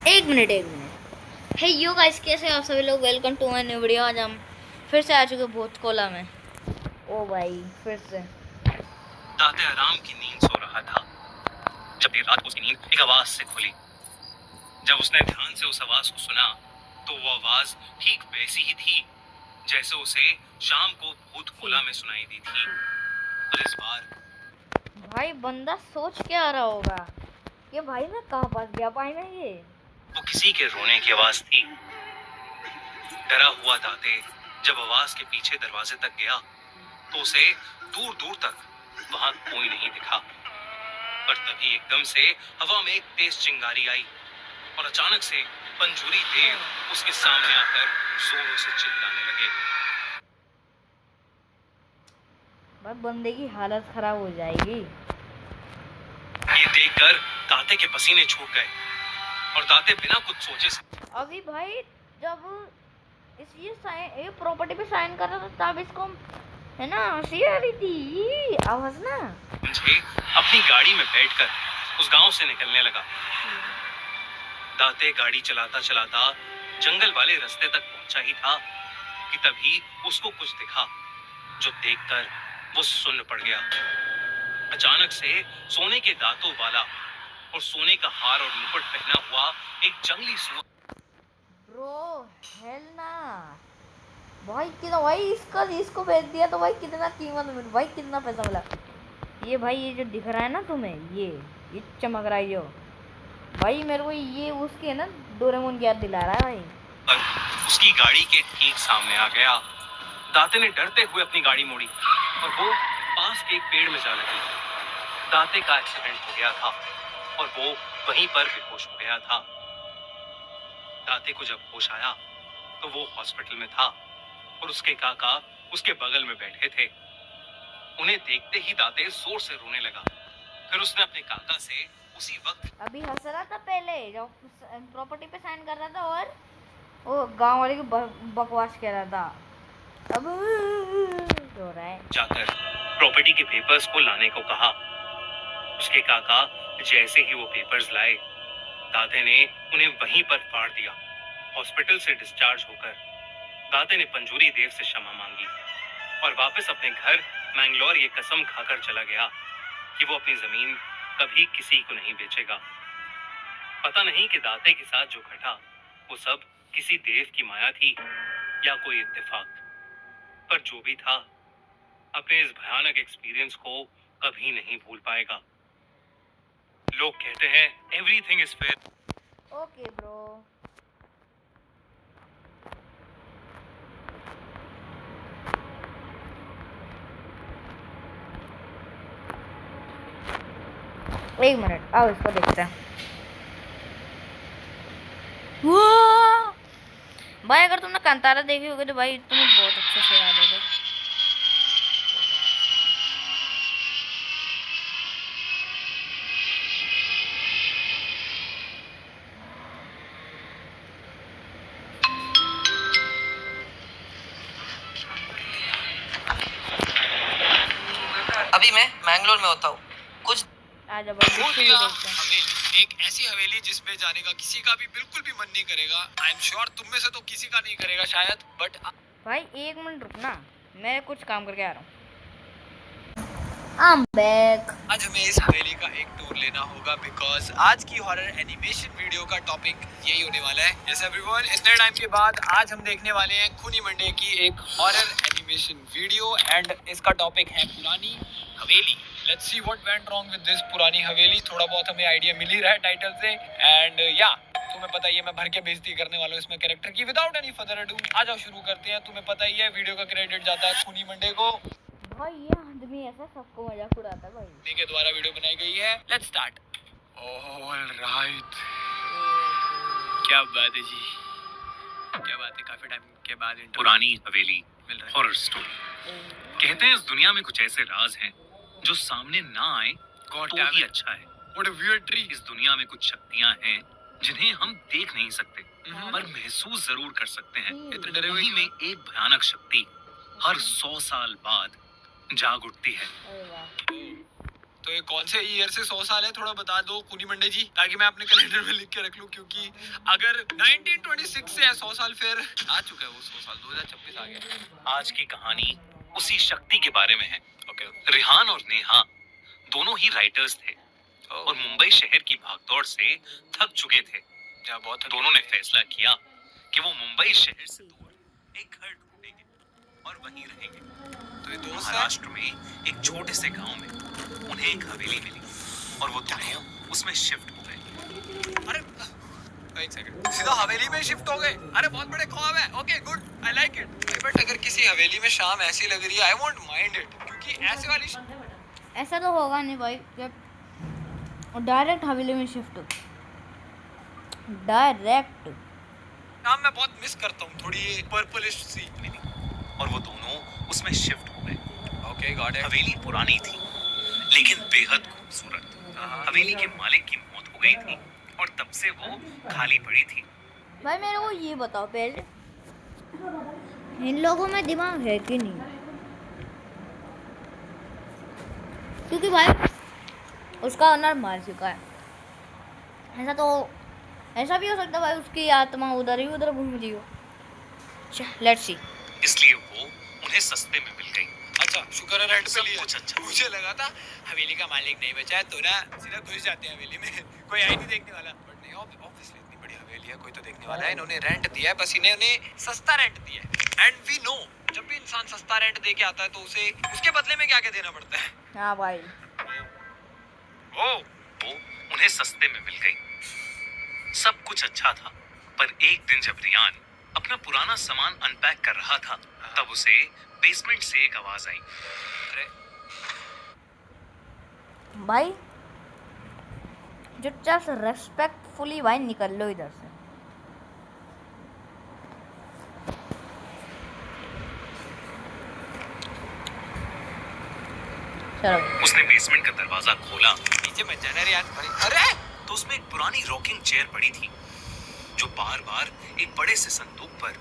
एक minute hey you guys, कैसे आप सभी लोग? Welcome to my new video. आज हम फिर से आ चुके भूत कोला में। ओ भाई, फिर से दाते आराम की नींद सो रहा था जब देर रात उसकी नींद एक आवाज से खुली। जब उसने ध्यान से उस आवाज को सुना तो वो आवाज ठीक वैसी ही थी जैसे उसे शाम को भूत कोला में सुनाई दी थी। पर इस बार भाई बंदा सोच के आ रहा होगा ये भाई मैं कहाँ फंस गया भाई में। ये वो किसी के रोने की आवाज थी। डरा हुआ दाते जब आवाज के पीछे दरवाजे तक गया तो उसे दूर दूर तक वहां कोई नहीं दिखा। पर तभी एकदम से हवा में एक तेज चिंगारी आई और अचानक से पंजूरी देव उसके सामने आकर जोरों से चिल्लाने लगे। भाई बंदे की हालत खराब हो जाएगी। ये देखकर दाते के पसीने छूट गए और दाते बिना कुछ सोचे अभी भाई जब ये प्रॉपर्टी पे साइन कर रहा था तब इसको है ना हंसी आ रही थी आवाज ना। मुझे अपनी गाड़ी में बैठकर उस गांव से निकलने लगा। दाते गाड़ी चलाता चलाता जंगल वाले रास्ते तक पहुंचा ही था कि तभी उसको कुछ दिखा जो देखकर वो सुन्न पड़ गया। अचानक से सोने के दांतों वाला और सोने का हार और मुकुट पहना हुआ एक जंगली सुअर। ब्रो हेल ना भाई, कितना भाई इसको बेच दिया तो भाई कितना कीमत मिल भाई, कितना पैसा मिला। ये भाई ये जो दिख रहा है ना तुम्हें, ये चमक रहा है जो भाई मेरे को ये उसके है ना डोरेमोन की याद दिला रहा है भाई। उसकी गाड़ी के ठीक सामने आ गया। दाते ने डरते हुए अपनी गाड़ी मोड़ी और वो पास के एक पेड़ में जा लगी। दाते का एक्सीडेंट हो गया था और वो वहीं पर बेहोश हो गया था। दाते को जब होश आया तो वो हॉस्पिटल में था और उसके काका उसके बगल में बैठे थे। उन्हें देखते ही दाते जोर से रोने लगा। फिर उसने अपने काका से उसी वक्त अभी हंस रहा था पहले जब प्रॉपर्टी पे साइन कर रहा था और वो गांव वाले की बकवास कह रहा था। अब रो रहा है। जाकर प्रॉपर्टी के पेपर्स को लाने को कहा। उसके काका जैसे ही वो पेपर्स लाए दाते ने उन्हें वहीं पर फाड़ दिया। हॉस्पिटल से डिस्चार्ज होकर दाते ने पंजूरी देव से क्षमा मांगी और वापस अपने घर मैंगलोर ये कसम खाकर चला गया कि वो अपनी जमीन कभी किसी को नहीं बेचेगा। पता नहीं कि दाते के साथ जो घटा वो सब किसी देव की माया थी या कोई इत्तेफाक, पर जो भी था अपने इस भयानक एक्सपीरियंस को कभी नहीं भूल पाएगा। लोग कहते हैं everything is fair. Okay bro. एक मिनट आओ इसको देखते हैं। भाई अगर तुमने कांतारा देखी होगी तो भाई तुम्हें बहुत अच्छे से याद होगा। अभी मैं मैंगलोर में होता हूँ। कुछ आजा भाई एक ऐसी हवेली जिसमें जाने का किसी का भी बिल्कुल भी मन नहीं करेगा। आई एम श्योर तुम में से तो किसी का नहीं करेगा शायद, बट भाई एक मिनट रुकना, मैं कुछ काम करके आ रहा हूँ। I'm back. आज हमें इस हवेली का एक टूर लेना होगा बिकॉज आज की हॉरर एनिमेशन वीडियो का टॉपिक यही होने वाला है। यस एवरीवन, इतने टाइम के बाद आज हम देखने वाले हैं खूनी मंडे की एक हॉरर एनिमेशन वीडियो एंड इसका टॉपिक है पुरानी हवेली। Let's see what went wrong with this पुरानी हवेली। थोड़ा बहुत हमें आइडिया मिल ही रहा है टाइटल से एंड या तुम्हें पता ही है मैं भर के बेइज्जती करने वाला हूँ इसमें कैरेक्टर की। विदाउट एनी फर्दर अडू आ जाओ शुरू करते हैं। तुम्हें पता ही है वीडियो का क्रेडिट जाता है खूनी मंडे को। भाई ये आदमी ऐसा सबको मजाक उड़ाता है भाई। के द्वारा वीडियो बनाई गई है। Let's start. ऑलराइट, क्या बात है जी, क्या बात है। काफी टाइम के बाद पुरानी हवेली मिल रहा है। Horror story. कहते हैं इस दुनिया में कुछ ऐसे राज हैं जो सामने ना आए तो ही अच्छा है। What a weird tree. इस दुनिया में कुछ शक्तियां हैं जिन्हें हम देख नहीं सकते पर महसूस जरूर कर सकते हैं। इतने डरे हुए वहीं में एक भयानक शक्ति हर 100 साल बाद जाग उठती है। अरे वाह। तो ये कौन से ईयर से 100 साल है, थोड़ा बता दो खूनी मंडे जी, ताकि मैं अपने कैलेंडर में लिख के रख लूं, क्योंकि अगर 1926 से है 100 साल, फिर आ चुका है वो 100 साल, 2026 आ गया। आज की कहानी उसी शक्ति के बारे में है। ओके। रिहान और नेहा दोनों ही राइटर्स थे और मुंबई शहर की भागदौड़ से थक चुके थे। बहुत दोनों ने फैसला किया कि वो मुंबई शहर से दूर एक घर ढूंढेंगे और वहीं रहेंगे। तो ये दोस्त है? महाराष्ट्र में एक छोटे से गांव में उन्हें एक हवेली मिली और वो दोनों उसमें शिफ्ट हो गए। अरे एक सेकंड, सीधा हवेली में शिफ्ट हो गए? अरे बहुत बड़े ख्वाब है। Okay good, I like it. But अगर किसी हवेली में शाम ऐसी लग रही है, आई वोंट माइंड इट, क्योंकि ऐसे वाली ऐसा तो होगा नहीं भाई, जब डायरेक्ट हवेली में शिफ्ट हो, डायरेक्ट। शाम मैं बहुत मिस करता हूँ, थोड़ी ये पर्पलिश सी मिली और वो दोनों उसमें शिफ्ट हो गए। Okay got it. हवेली पुरानी थी लेकिन बेहद खूबसूरत। हवेली के मालिक की मौत हो गई थी और तब से वो खाली पड़ी थी। भाई मेरे को ये बताओ पहले, इन लोगों में दिमाग है कि नहीं? क्योंकि भाई उसका ओनर मार चुका है, ऐसा भी हो सकता है भाई उसकी आत्मा उधर घूम रही हो। Let's see. इसलिए वो उन्हें सस्ते में मिल गई। अच्छा शुक्र है रेंट पे सब लिया। कुछ अच्छा। मुझे लगा था हवेली का मालिक नहीं बचा है तो ना सीधा घुस जाते हैं हवेली में, कोई आई नहीं देखने वाला। बट नहीं, ऑब्वियसली इतनी बड़ी हवेली है, कोई तो देखने वाला है। इन्होंने रेंट दिया है, बस इन्हें उन्हें सस्ता रेंट दिया है। एंड वी नो जब भी इंसान सस्ता रेंट दे के आता है तो उसे उसके बदले में क्या क्या देना पड़ता है। हाँ भाई, वो उन्हें सस्ते में मिल गई। सब कुछ अच्छा था, पर एक दिन जब रियान अपना पुराना सामान अनपैक कर रहा था तब उसे बेसमेंट से एक आवाज आई। अरे भाई चुपचाप से रेस्पेक्टफुली भाई निकल लो इधर से। चलो। उसने बेसमेंट का दरवाजा खोला नीचे मत जाना यार। अरे तो उसमें एक पुरानी रॉकिंग चेयर पड़ी थी जो बार बार एक बड़े से संदूक पर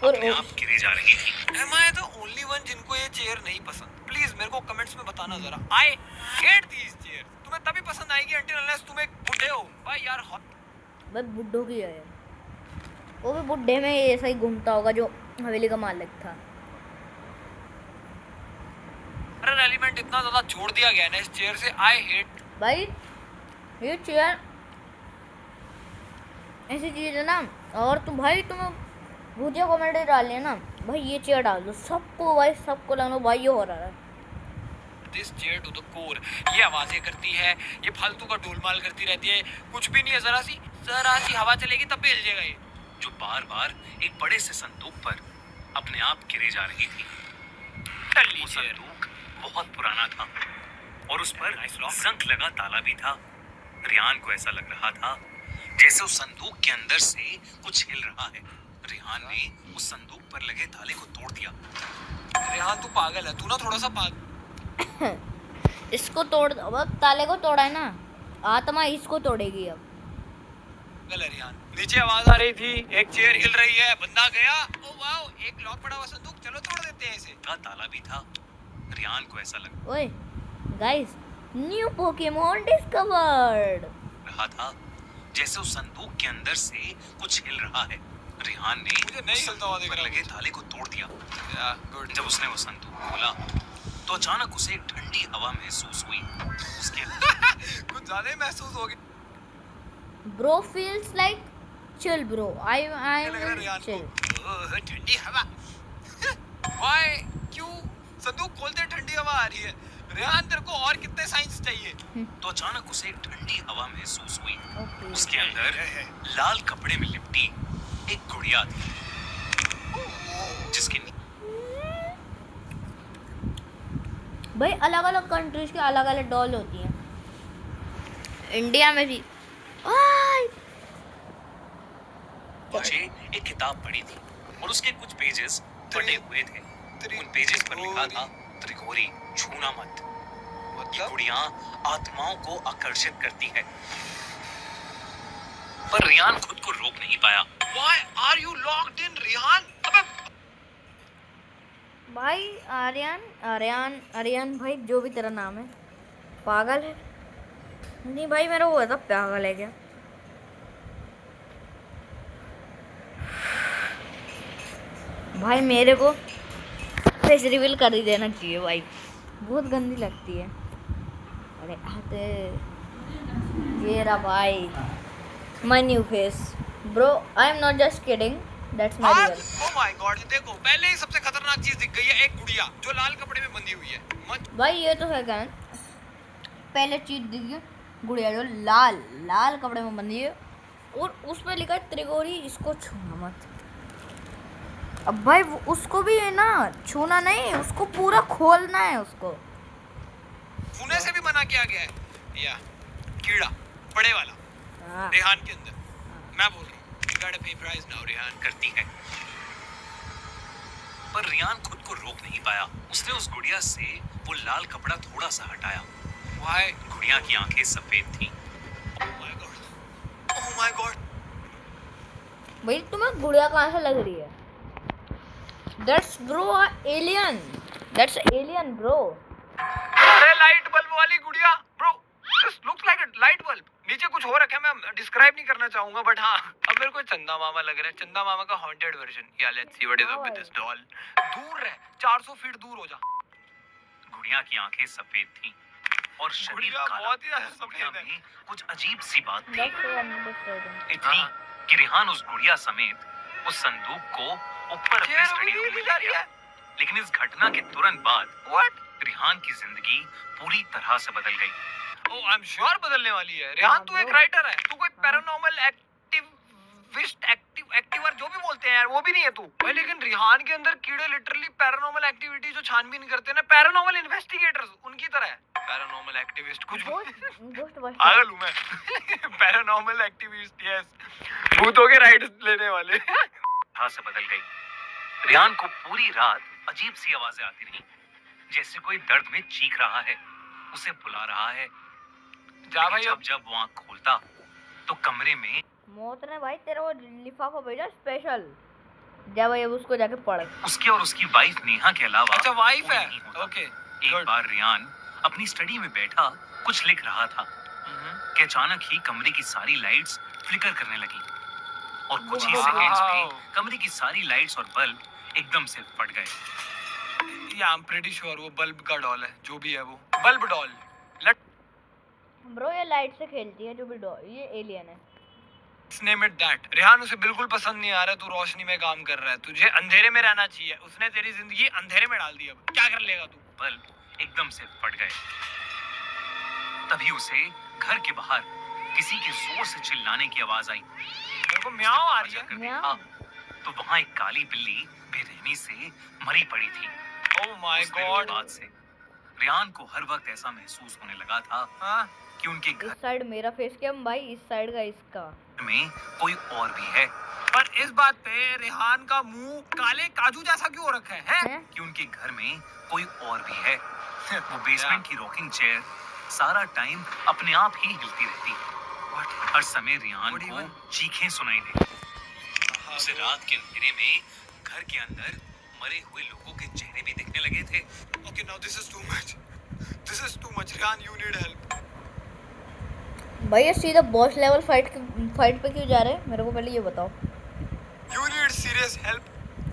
अपने आप गिरे जा रही थी। Am I the only one जिनको ये चेयर नहीं पसंद? प्लीज मेरे को कमेंट्स में बताना जरा। I hate these chairs। तुम्हें तभी पसंद आएगी until unless तुम एक बुढ़े हो। भाई यार भाई बुड्ढों की है, वो भी बुड्ढे में ऐसा ही घूमता होगा जो हवेली का मालिक था। अरे एलिमेंट इतना ज्यादा छोड़ दिया गया ना इस चेयर से। I hate भाई ये चेयर ऐसी चीज है ना, और तुम भाई तुम्हें भूतिया कॉमेडी डाल लिया ना भाई, ये चेयर डाल दो सबको भाई, सबको लगना भाई ये हो रहा है। this chair to the core। ये आवाजें करती है, ये फालतू का डोलमाल करती रहती है, कुछ भी नहीं है। जरा सी हवा चलेगी तब भी हिल जाएगा ये। जो बार बार एक बड़े से संदूक पर अपने आप गिरे जा रही थी। वो संदूक बहुत पुराना था और उस पर जंग लगा ताला भी था। रियान को ऐसा लग रहा था जैसे उस संदूक के अंदर से कुछ हिल रहा है। रिहान ने उस संदूक पर लगे ताले को तोड़ दिया। रेहान तू पागल है, तू ना थोड़ा सा पागल। इसको तोड़ दो, अब ताले को तोड़ा है ना, आत्मा इसको तोड़ेगी अब। रिहान नीचे आवाज आ रही थी, एक चेयर हिल रही है, बंदा गया। ओ वाओ, एक लॉक पड़ा हुआ संदूक, चलो तोड़ देते हैं इसे। का ताला भी था। रियान को ऐसा लग ओए गाइस, न्यू पोकेमोन डिस्कवर्ड रहा था जैसे उस संदूक के अंदर से कुछ हिल रहा है। रिहान ने मुझे नहीं हिलता हुआ दिख पर रहा लगे ताले को तोड़ दिया। गुड। जब उसने वो संदूक खोला तो अचानक उसे एक ठंडी हवा महसूस हुई। उसके कुछ ज्यादा ही महसूस हो गया। Bro feels like chill bro, आई लग रहा है रियान चिल। को ठंडी हवा। व्हाई, क्यों संदूक खोलते ठंडी हवा आ रही है? रेहान तेरे को और कितने साइंस चाहिए? तो अचानक उसे एक ठंडी हवा महसूस हुई। ओके। उसके अंदर लाल कपड़े में लिपटी एक गुड़िया थी जिसकी भाई अलग अलग कंट्रीज के अलग अलग डॉल होती हैं, इंडिया में भी। मुझे एक किताब पढ़ी थी और उसके कुछ पेजेस फटे हुए थे। उन पेजेस पर लिखा था त्रिकोरी छूना मत। ये गुड़िया आत्माओं को आकर्षित करती है। पर रियान खुद को रोक नहीं पाया। Why are you locked in, Rehan? अबे भाई आर्यन आर्यन आर्यन भाई जो भी तेरा नाम है, पागल है? नहीं भाई मेरा वो था पागल है क्या? भाई मेरे को फेस रिवील कर ही देना चाहिए भाई, बहुत गंदी लगती है। अरे आते ये रहा भाई my new face bro, I am not just kidding, that's my real. Oh my God, देखो पहले ही सबसे खतरनाक चीज दिख गई है, एक गुड़िया जो लाल कपड़े में बंधी हुई है। भाई ये तो है क्या, पहले चीज दिखी गुड़िया जो लाल लाल कपड़े में बंधी है और उस पे लिखा है त्रिगोरी, इसको छूना मत। अब भाई उसको भी है ना छूना नहीं, उसको पूरा खोलना है उसको। छूने से भी मना किया गया है। या कीड़ा बड़े वाला रेहान के अंदर, मैं बोल रहा हूँ you gotta pay price now, Rehan करती है। पर रियान खुद को रोक नहीं पाया, उसने उस गुड़िया से वो लाल कपड़ा थोड़ा सा हटाया। Why? गुड़िया की आंखें सफेद थीं। Oh my god, oh my god। भाई तुम्हें गुड़िया कहाँ से लग रही है? That's bro alien, that's alien bro। अरे लाइट बल्ब वाली गुड़िया bro, this looks like a light bulb. नीचे कुछ हो रखा है, मैं डिस्क्राइब नहीं करना चाहूंगा, बट हाँ अब मेरे को चंदा मामा लग रहा है, चंदा मामा का हॉन्टेड वर्जन। या let's see what is up with this doll. दूर रह, 400 फीट दूर हो जा। गुड़िया की आंखें सफेद थीं और शरीर गुड़िया काला। बहुत ही ज्यादा गुड़िया सफेद है। में कुछ अजीब सी बात थी, That's so understanding। इतनी कि रेहान उस गुड़िया समेत उस संदूक को ऊपर अपने स्टडी रूम में ले गया। लेकिन इस घटना के तुरंत बाद व्हाट? रेहान की जिंदगी पूरी तरह से बदल गई। ओह आई एम श्योर बदलने वाली है। रेहान तू एक राइटर है, तू कोई पैरानॉर्मल एक्टिविस्ट एक्टिवर जो भी बोलते हैं यार, वो भी नहीं है तू भाई। लेकिन रेहान के अंदर कीड़े लिटरली पैरानॉर्मल एक्टिविटी जो छानबीन करते हैं ना, पैरानॉर्मल इन्वेस्टिगेटर्स उनकी तरह है। पैरानॉर्मल एक्टिविस्ट कुछ पागल हूं मैं। पैरानॉर्मल एक्टिविस्ट, यस, भूतों के राइड्स लेने वाले। तरह से बदल गई। रेहान को पूरी रात अजीब सी आवाजें आती रही, जैसे कोई दर्द में चीख रहा है, उसे बुला रहा है। जा भाई, जब जब वो आँख खोलता तो कमरे में मौत ने भाई तेरा वो लिफाफा भेजा स्पेशल, जा भाई अब उसको जाके पढ़। उसके और उसकी वाइफ नेहा के अलावा अच्छा वाइफ कोई है, नहीं होता। ओके। एक बार रेहान अपनी स्टडी में बैठा कुछ लिख रहा था कि अचानक ही कमरे की सारी लाइट्स फ्लिकर करने लगी और कुछ ही वाह। सेकंड्स में कमरे की सारी लाइट्स और बल्ब एकदम से फट गए। या आई एम प्रीटी श्योर वो बल्ब का डॉल है, जो भी है वो बल्ब डॉल। ब्रो ये लाइट से खेलती है जो भी डॉल, ये एलियन है। Name it that. रेहान उसे बिल्कुल पसंद नहीं आ रहा तू रोशनी में काम कर रहा है, तुझे अंधेरे में रहना चाहिए। उसने तेरी जिंदगी अंधेरे में डाल दी, अब क्या कर लेगा तू? बल्ब एकदम से फट गए। तभी उसे घर के बाहर किसी के जोर से चिल्लाने की आवाज आई। मेरे को म्याऊं आ रही है। म्याऊं? तो वहाँ एक काली बिल्ली बेरहमी से मरी पड़ी थी। ओह माय उस दिन के गॉड। बाद से रेहान को हर वक्त ऐसा महसूस होने लगा था हाँ कि उनके इस घर साइड मेरा फेस कैम भाई, इस साइड का इसका। में कोई और भी है, पर इस बात पे रेहान का मुंह काले काजू जैसा क्यों हो रखा है? हैं? कि उनके घर में कोई और भी है। वो बेसमेंट की रॉकिंग चेयर सारा टाइम अपने आप ही हिलती रहती। हर समय रेहान को चीखें सुनाई देती। उसे रात के अंधेरे में घर के अंदर मरे हुए लोगों के चेहरे भी दिखने लगे थे। Okay now this is too much, this is too much. Rehan you need help. भाई ये सीधा बॉस लेवल फाइट पे क्यों जा रहे हैं, मेरे को पहले ये बताओ। You need serious help,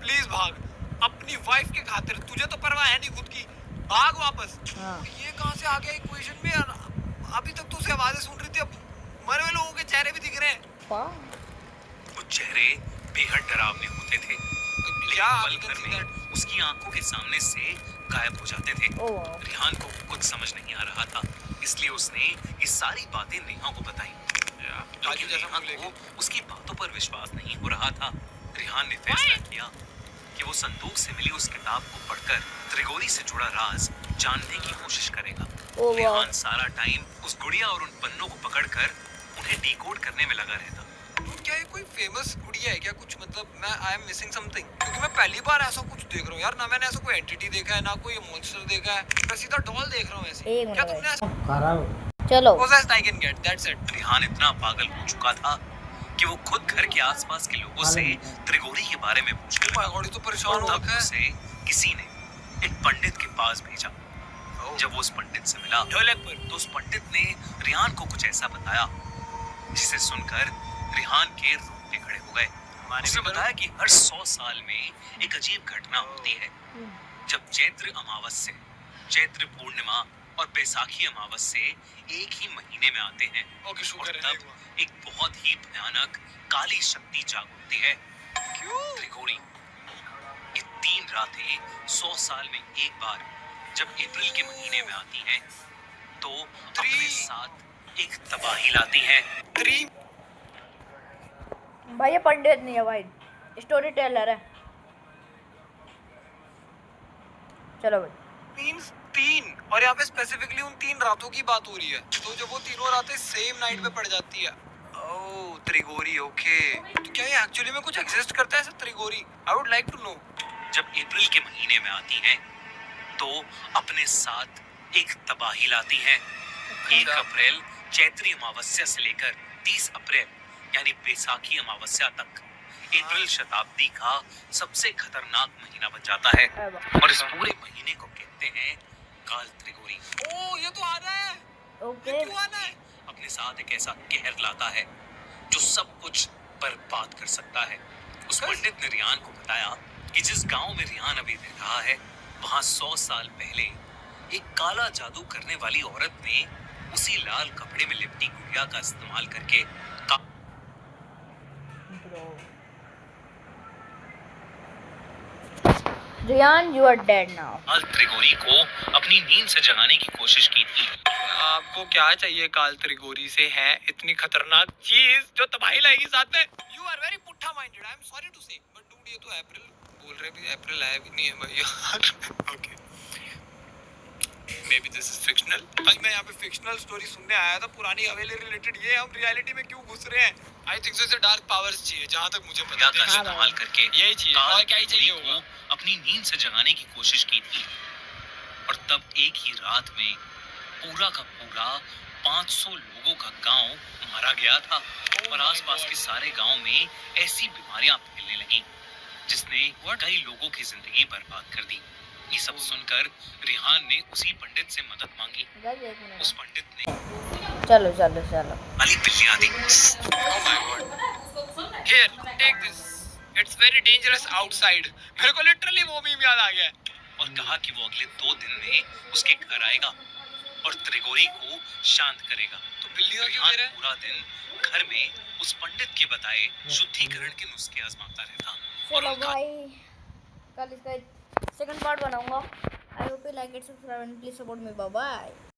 please भाग अपनी वाइफ के खातिर। तुझे तो परवाह है नहीं खुद की, भाग वापस। हाँ। ये कहां से आ गया इक्वेशन में यार? अभी तक तो उसे आवाजें सुन रही थी, अब मरे हुए लोगों के चेहरे भी दिख रहे हैं। वो चेहरे बेहद डरावने होते थे, क्या पल भर में उसकी आंखों के सामने से गायब हो जाते थे। ओह। रेहान को कुछ समझ नहीं आ रहा था, इसलिए उसने ये सारी बातें नेहा को बताई। लेकिन नेहा को उसकी बातों पर विश्वास नहीं हो रहा था। रेहान ने फैसला किया कि वो संदूक से मिली उस किताब को पढ़कर त्रिगोरी से जुड़ा राज जानने की कोशिश करेगा। ओह रेहान सारा टाइम उस गुड़िया और उन पन्नों को पकड़कर उन्हें डिकोड करने में लगा रहता। क्या ये कोई फेमस गुड़िया है क्या कुछ? मतलब मैं आई एम मिसिंग समथिंग, क्योंकि मैं पहली बार ऐसा कुछ देख रहा हूँ यार। ना मैंने ऐसा कोई एंटिटी देखा है, ना कोई मॉन्स्टर देखा है, मैं सीधा डॉल देख रहा हूँ ऐसे। एक मिनट क्या तुमने ऐसा चलो possessed I can get that's it. Rehan इतना पागल हो चुका था कि वो खुद घर के आसपास के लोगों से त्रिगोरी के बारे में पूछने ओह माय लगा। गॉड, ये तो परेशान हो तब रखा है। उसे किसी ने एक पंडित के पास भेजा। जब वो उस पंडित से मिला ढोलक पर, तो उस पंडित ने रिहान को कुछ ऐसा बताया जिसे सुनकर रिहान के रोंगटे खड़े हो गए। उसने बताया कि हर 100 साल में एक अजीब घटना होती है, जब चैत्र अमावस्या, चैत्र पूर्णिमा और बैसाखी अमावस्या एक ही महीने में आते हैं और तब एक बहुत ही भयानक काली शक्ति जाग उठती है। क्यों? त्रिकोणी, ये 3 रातें 100 साल में एक बार जब अप्रैल के महीने में आती हैं, तो अपने साथ एक तबाही लाती हैं। भाई ये पंडित नहीं है भाई, स्टोरी टेलर है। चलो भाई। मींस 3, और यहाँ पे स्पेसिफिकली उन 3 रातों की बात हो रही है, तो जब वो तीनों रातें सेम नाइट पे पड़ जाती है। ओह त्रिगोरी, ओके। तो क्या ये एक्चुअली में कुछ एग्जिस्ट करता है ऐसा त्रिगोरी? I would like to know. जब अप्रैल के महीने में आती हैं, तो अपने साथ एक तबाही लाती हैं। 1 अप्रैल चैत्री अमावस्या से लेकर 30 अप्रैल यानी बैसाखी अमावस्या तक अप्रैल शताब्दी का सबसे खतरनाक महीना बन जाता है, और इस पूरे महीने को कहते हैं काल त्रिगोरी। ओह ये तो आ रहा है। ओके। ये क्यों आना है? अपने साथ एक ऐसा कहर लाता है जो सब कुछ बर्बाद कर सकता है। उस पंडित ने रियान को बताया कि जिस गांव में रियान अभी रह रहा है, वहां 100 साल पहले एक काला जादू करने वाली औरत ने उसी लाल कपड़े में लिपटी गुड़िया का इस्तेमाल करके Riyan, you are dead now. काल त्रिगोरी को अपनी नींद से जगाने की कोशिश की थी। आपको क्या चाहिए काल त्रिगोरी से? है इतनी खतरनाक चीज जो तबाही लाएगी साथ में? यू आर वेरी पुट्ठा minded, I am sorry to say, but dude ये तो अप्रैल बोल रहे भी, अप्रैल आया भी नहीं है भाई यार। Okay, may be this is fictional. भाई मैं यहाँ पे फिक्शनल स्टोरी सुनने आया था, पुरानी हवेली रिलेटेड। ये हम रियलिटी में क्यों घुस रहे हैं? आई थिंक सो इसे डार्क पावर्स चाहिए, जहाँ तक मुझे पता का है। इस्तेमाल करके यही चाहिए, काल और क्या ही चाहिए त्रिगोरी होगा? को अपनी नींद से जगाने की कोशिश की थी, और तब एक ही रात में पूरा का पूरा 500 लोगों का गांव मारा गया था, और आसपास के सारे गांव में ऐसी बीमारियां फैलने लगी जिसने कई लोगों की जिंदगी बर्बाद कर दी। ये सब सुनकर रिहान ने उसी पंडित से मदद मांगी। उस पंडित ने चलो चलो चलो। काली बिल्लियां दी। Oh my God. Here, take this. It's very dangerous outside. मेरे को लिटरली वो मीम याद आ गया है। और कहा कि वो अगले 2 दिन में उसके घर आएगा और त्रिगोरी को शांत करेगा। तो बिल्लियां क्यों दे रहा है? पूरा दिन घर में उस पंडित के बताए शुद्धिकरण के नुस्खे आजमाता रहता। चलो भाई, कल इसका सेकंड पार्ट बनाऊंगा। I hope you like it, subscribe and please support me. Bye bye.